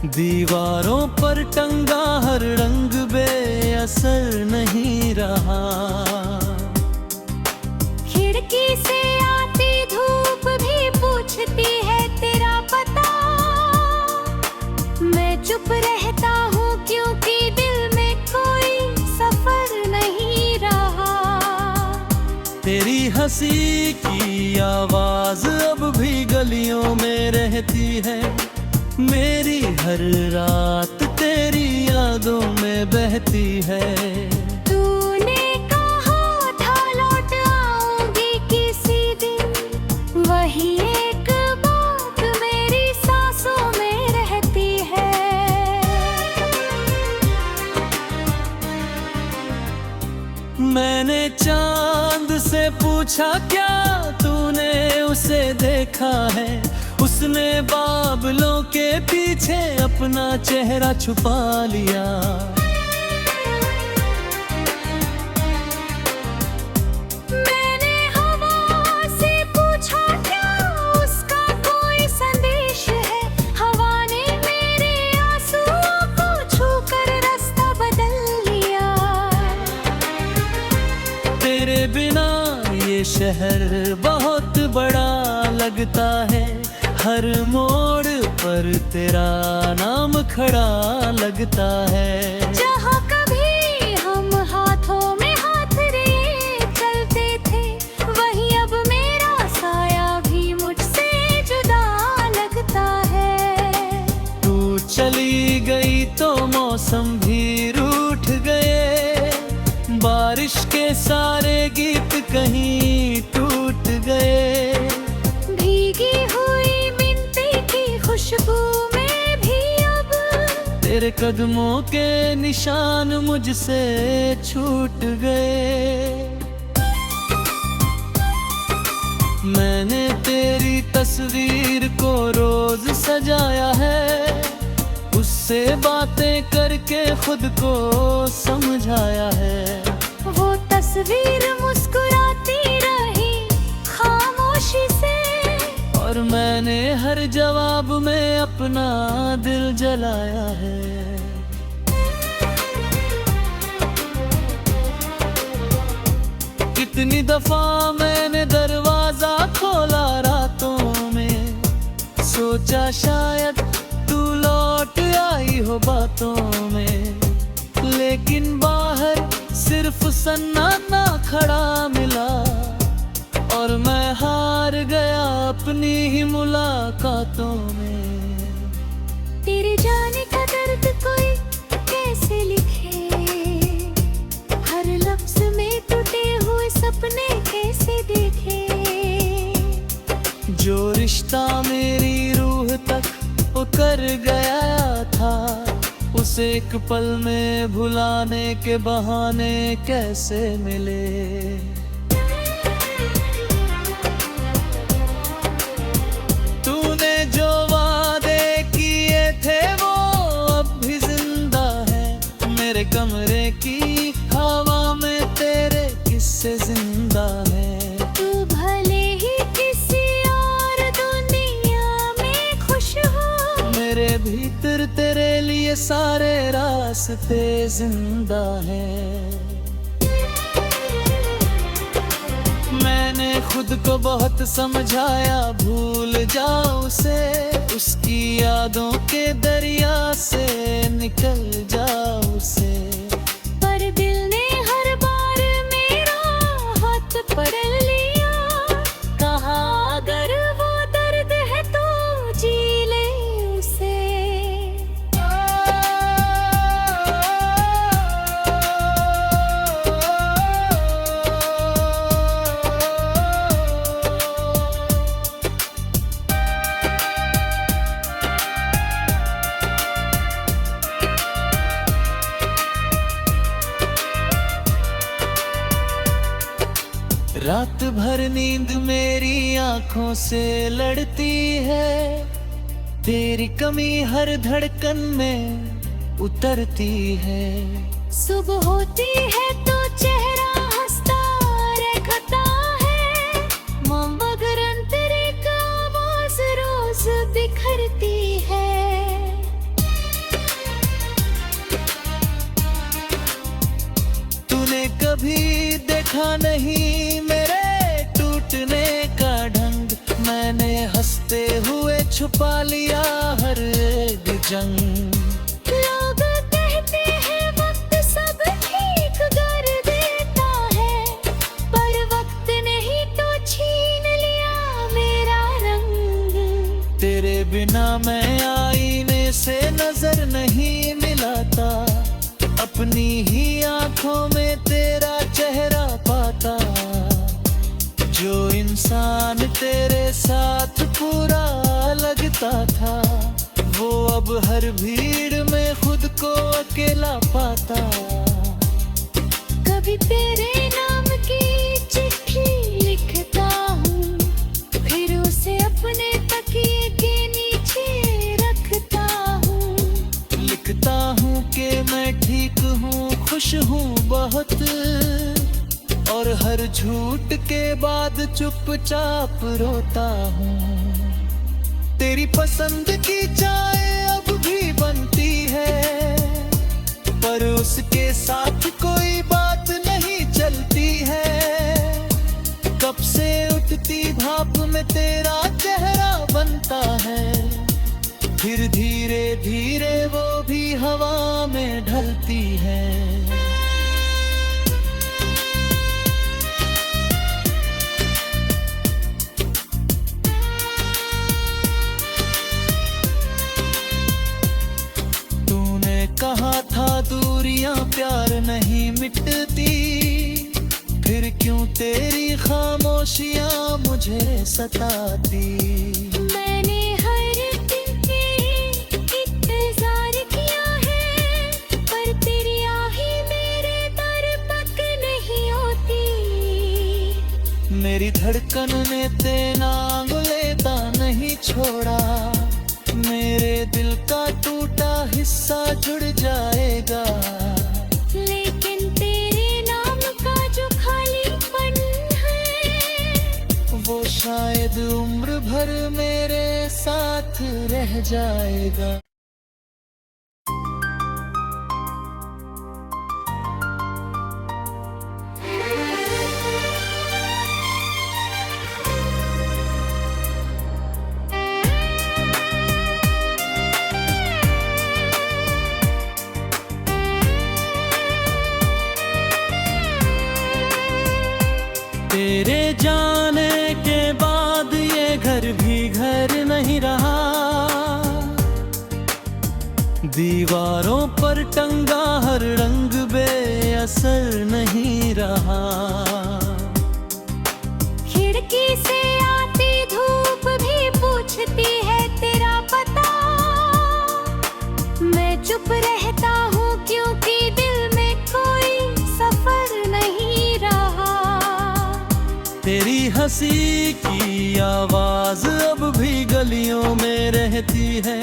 दीवारों पर टंगा हर रंग बेअसर नहीं रहा। खिड़की से आती धूप भी पूछती है तेरा पता। मैं चुप रहता हूँ क्योंकि दिल में कोई सफर नहीं रहा। तेरी हंसी की आवाज अब भी गलियों में रहती है। मेरी हर रात तेरी यादों में बहती है। तूने कहा था लौट आऊंगी किसी दिन, वही एक बात मेरी सांसों में रहती है। मैंने चांद से पूछा क्या तूने उसे देखा है। उसने बादलों के पीछे अपना चेहरा छुपा लिया। मैंने हवा से पूछा क्या उसका कोई संदेश है। हवा ने मेरे आंसुओं को छूकर रास्ता बदल लिया। तेरे बिना ये शहर बहुत बड़ा लगता है। हर मोड़ पर तेरा नाम खड़ा लगता है। जहाँ कभी हम हाथों में हाथ लिए चलते थे, वही अब मेरा साया भी मुझसे जुदा लगता है। तू चली गई तो मौसम भी रूठ गए। बारिश के सारे गीत कहीं टूट गए। भीगी हुई खुशबू में भी अब तेरे कदमों के निशान मुझसे छूट गए। मैंने तेरी तस्वीर को रोज सजाया है। उससे बातें करके खुद को समझाया है। वो तस्वीर मुस्कुराती रही खामोशी से, और मैंने हर जवाब में अपना दिल जलाया है। कितनी दफा मैंने दरवाजा खोला रातों में। सोचा शायद तू लौट आई हो बातों में। लेकिन बाहर सिर्फ सन्नाटा खड़ा मिला। और मैं हार गया अपनी ही मुलाकातों में। तेरे जाने का दर्द कोई कैसे लिखे। हर लफ्ज में टूटे हुए सपने कैसे देखे। जो रिश्ता मेरी रूह तक उतर गया था, उसे एक पल में भुलाने के बहाने कैसे मिले। जो वादे किए थे वो अब भी जिंदा है। मेरे कमरे की हवा में तेरे किस्से जिंदा है। तू भले ही किसी और दुनिया में खुश हो, मेरे भीतर तेरे लिए सारे रास्ते जिंदा हैं। मैंने खुद को बहुत समझाया भूल जाओ उसे। उसकी यादों के दरिया से निकल जाओ उसे। पर दिल ने हर बार मेरा हाथ पकड़ लिया। कहा अगर वो दर्द है तो जी ले उसे। रात भर नींद मेरी आंखों से लड़ती है। तेरी कमी हर धड़कन में उतरती है। सुबह होती है तो चेहरा हंसता रहता है। मगर तेरी आवाज रोज बिखरती है। छुपा लिया हर एक जंग। लोग कहते हैं वक्त सब ठीक कर देता है, पर वक्त नहीं तो छीन लिया मेरा रंग। तेरे बिना मैं आईने से नजर नहीं मिलाता, अपनी ही आंखों में तेरा चेहरा पाता। जो इंसान तेरे साथ पूरा लगता था, वो अब हर भीड़ में खुद को अकेला पाता। कभी तेरे नाम की चिट्ठी लिखता हूँ, फिर उसे अपने तकिए के नीचे रखता हूँ। लिखता हूँ कि मैं ठीक हूँ, खुश हूँ बहुत, और हर झूठ के बाद चुपचाप रोता हूँ। तेरी पसंद की चाय अब भी बनती है, पर उसके साथ कोई बात नहीं चलती है। कब से उठती भाप में तेरा चेहरा बनता है, फिर धीरे धीरे वो भी हवा में ढलती है। कहा था दूरियां प्यार नहीं मिटती, फिर क्यों तेरी खामोशियां मुझे सताती। मैंने हर दिन इंतजार किया है, पर तेरी आही मेरे दर तक नहीं होती। मेरी धड़कन ने तेरा लेता नहीं छोड़ा, मेरे दिल का टूटा हिस्सा जुड़ जाएगा। लेकिन तेरे नाम का जो खालीपन है, वो शायद उम्र भर मेरे साथ रह जाएगा। तेरे जाने के बाद ये घर भी घर नहीं रहा, दीवारों पर टंगा हर रंग बेअसर नहीं रहा। खिड़की से आती धूप भी पूछती है तेरा पता। मैं चुप रहता हूँ क्योंकि दिल में कोई सफर नहीं रहा। तेरी हंसी की आवाज अब भी गलियों में रहती है,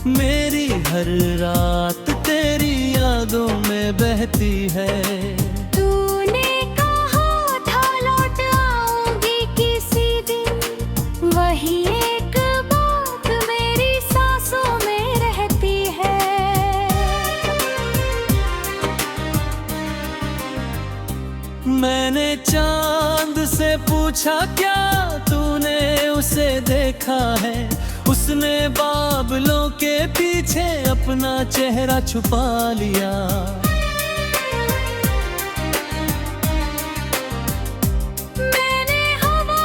मेरी हर रात तेरी यादों में बहती है। तूने कहा था लौट आऊंगी किसी दिन, वही एक बात मेरी सांसों में रहती है। मैंने चांद से पूछा क्या तूने उसे देखा है, उसने बादलों के पीछे अपना चेहरा छुपा लिया। मैंने हवा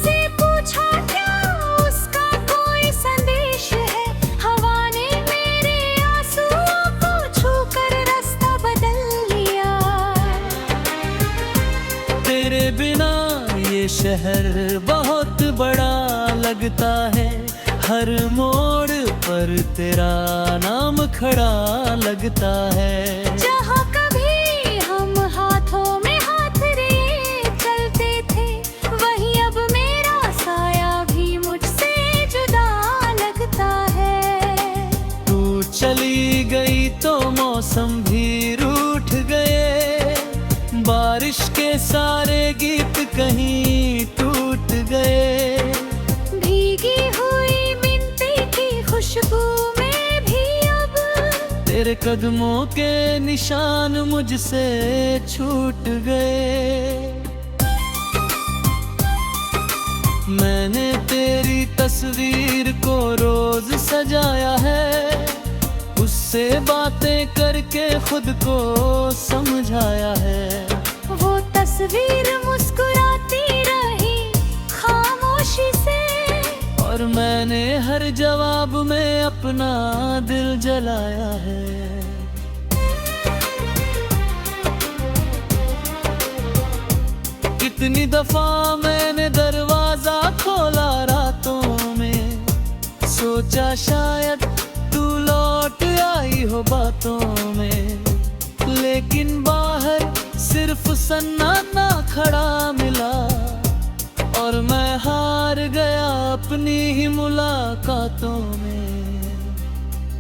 से पूछा क्या उसका कोई संदेश है, हवा ने मेरे आंसुओं को छूकर रास्ता बदल लिया। तेरे बिना ये शहर बहुत बड़ा लगता है, हर मोड़ पर तेरा नाम खड़ा लगता है। जहाँ कभी हम हाथों में हाथ लिए चलते थे, वही अब मेरा साया भी मुझसे जुदा लगता है। तू चली गई तो मौसम भी रूठ गए, बारिश के सारे गीत कहीं टूट गए। भीगी हुई मिट्टी की खुशबू में भी अब तेरे कदमों के निशान मुझसे छूट गए। मैंने तेरी तस्वीर को रोज सजाया है, उससे बातें करके खुद को समझाया है। वो तस्वीर मुस्कुराती रही खामोशी से, और मैंने हर जवाब में अपना दिल जलाया है। कितनी दफा मैंने दरवाजा खोला रातों में, सोचा शायद तू लौट आई हो बातों में, लेकिन बाहर सिर्फ सन्नाटा खड़ा मिला, और मैं हार गया अपनी ही मुलाकातों में।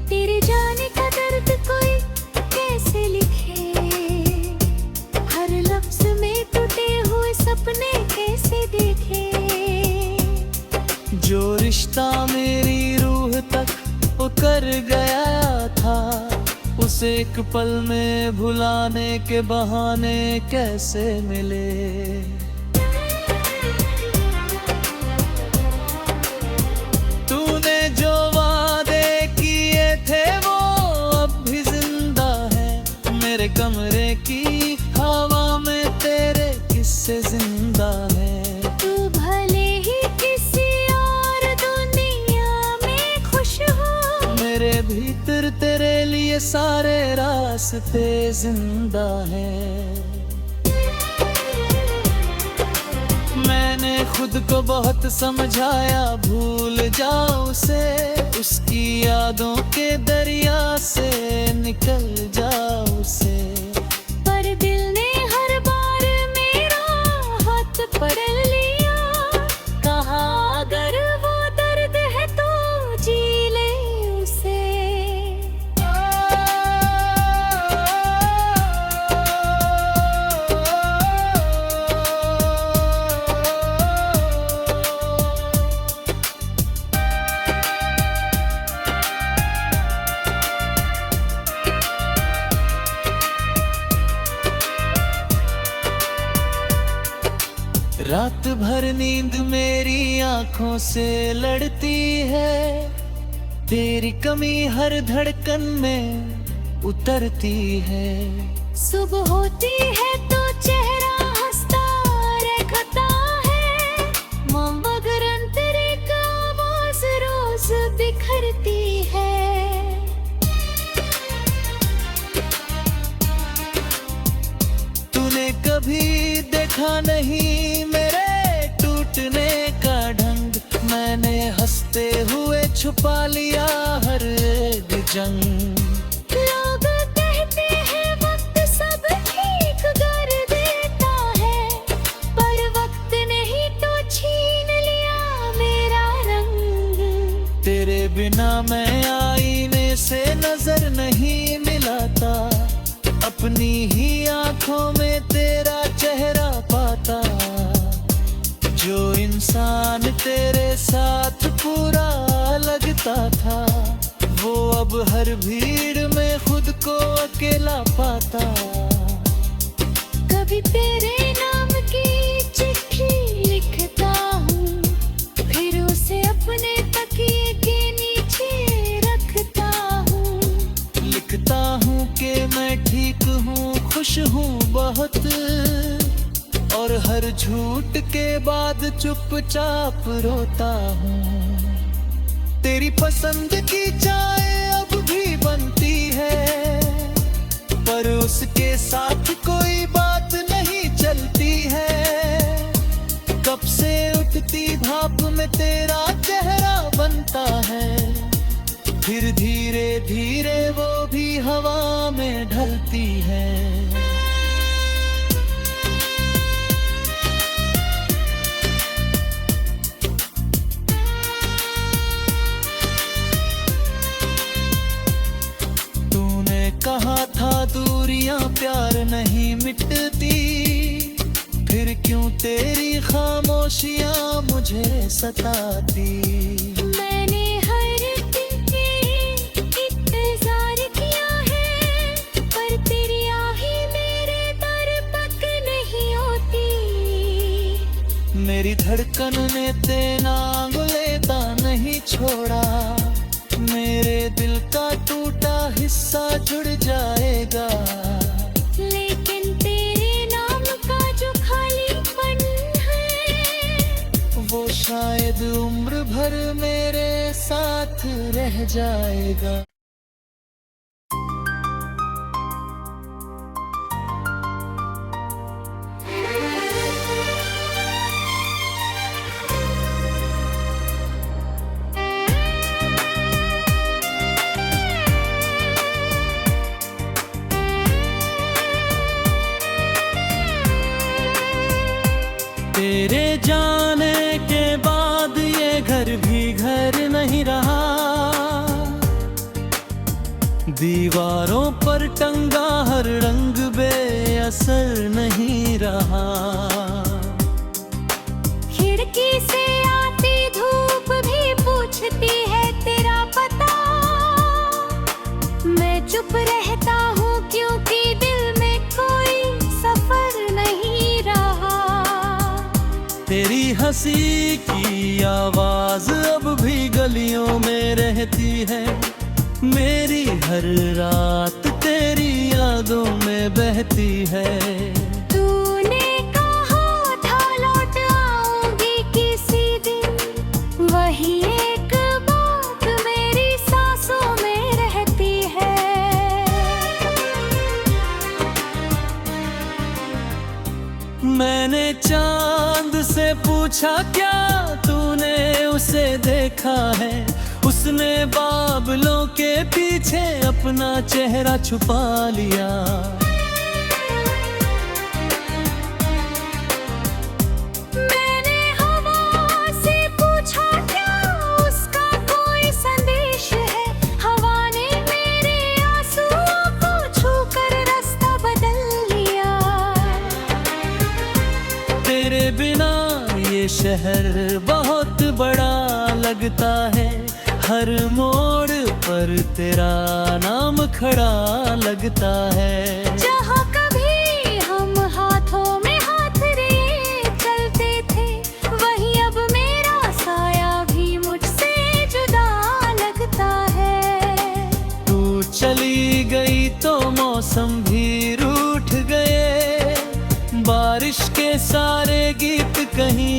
तेरे जाने का दर्द कोई कैसे लिखे, हर लफ्ज में टूटे हुए सपने कैसे देखे। जो रिश्ता मेरी रूह तक उतर गया था, उसे एक पल में भुलाने के बहाने कैसे मिले। तूने जो वादे किए थे वो अब भी जिंदा है, मेरे कमरे की हवा में तेरे किस्से जिंदा है। तू भले ही किसी और दुनिया में खुश हो, मेरे भीतर तेरे लिए सारे रास्ते जिंदा हैं। मैंने खुद को बहुत समझाया भूल जाओ उसे, उसकी यादों के दरिया से निकल जाओ उसे। पर दिल ने हर बार मेरा हाथ पकड़ लिया, कहा अगर वो दर्द है तो जी ले उसे। रात भर नींद मेरी आंखों से लड़ती है, तेरी कमी हर धड़कन में उतरती है। सुबह होती है तो चेहरा हंसता रहता है, मगरन तेरे का आवाज रोज बिखरती है। तूने कभी देखा नहीं मेरे टूटने का ढंग, मैंने हंसते हुए छुपा लिया हर एक जंग। लोग कहते हैं वक्त सब ठीक कर देता है, पर वक्त नहीं तो छीन लिया मेरा रंग। तेरे बिना मैं आईने से नजर नहीं मिलाता, अपनी ही आंखों में तेरा चेहरा पाता। जो इंसान तेरे साथ पूरा लगता था, वो अब हर भीड़ में खुद को अकेला पाता। कभी तेरे नाम की चिट्ठी लिखता हूँ, फिर उसे अपने तकिए के नीचे रखता हूँ। लिखता हूँ कि मैं ठीक हूँ, खुश हूँ बहुत, और हर झूठ के बाद चुपचाप रोता हूँ। तेरी पसंद की चाय अब भी बनती है, पर उसके साथ कोई बात नहीं चलती है। कब से उठती भाप में तेरा चेहरा बनता है, फिर धीरे धीरे वो भी हवा में ढलती है। तूने कहा था दूरियां प्यार नहीं मिटती, फिर क्यों तेरी खामोशियां मुझे सताती। मैंने हर दिन इंतजार किया है, पर तेरी आही मेरे दर तक नहीं होती। मेरी धड़कन ने तेरे किस्सा जुड़ जाएगा। लेकिन तेरे नाम का जो खालीपन है, वो शायद उम्र भर मेरे साथ रह जाएगा। तेरे जाने के बाद ये घर भी घर नहीं रहा। दीवारों पर टंगा हर रंग बेअसर नहीं रहा। खिड़की से आती धूप भी पूछती है तेरा पता। मैं चुप रहता हूँ क्योंकि दिल में कोई सफर नहीं रहा। तेरी हंसी की आवाज अब भी गलियों में रहती है। मेरी हर रात तेरी यादों में बहती है। तूने कहा था लौट आऊंगी किसी दिन, वही एक बात मेरी सांसों में रहती है। मैंने चांद से पूछा क्या तूने उसे देखा है। उसने बादलों के पीछे अपना चेहरा छुपा लिया। मैंने हवा से पूछा क्या उसका कोई संदेश है। हवा ने मेरे आंसुओं को छूकर रास्ता बदल लिया। तेरे बिना ये शहर बहुत बड़ा लगता है। हर मोड़ पर तेरा नाम खड़ा लगता है। जहाँ कभी हम हाथों में हाथ लिए चलते थे, वही अब मेरा साया भी मुझसे जुदा लगता है। तू चली गई तो मौसम भी रूठ गए। बारिश के सारे गीत कहीं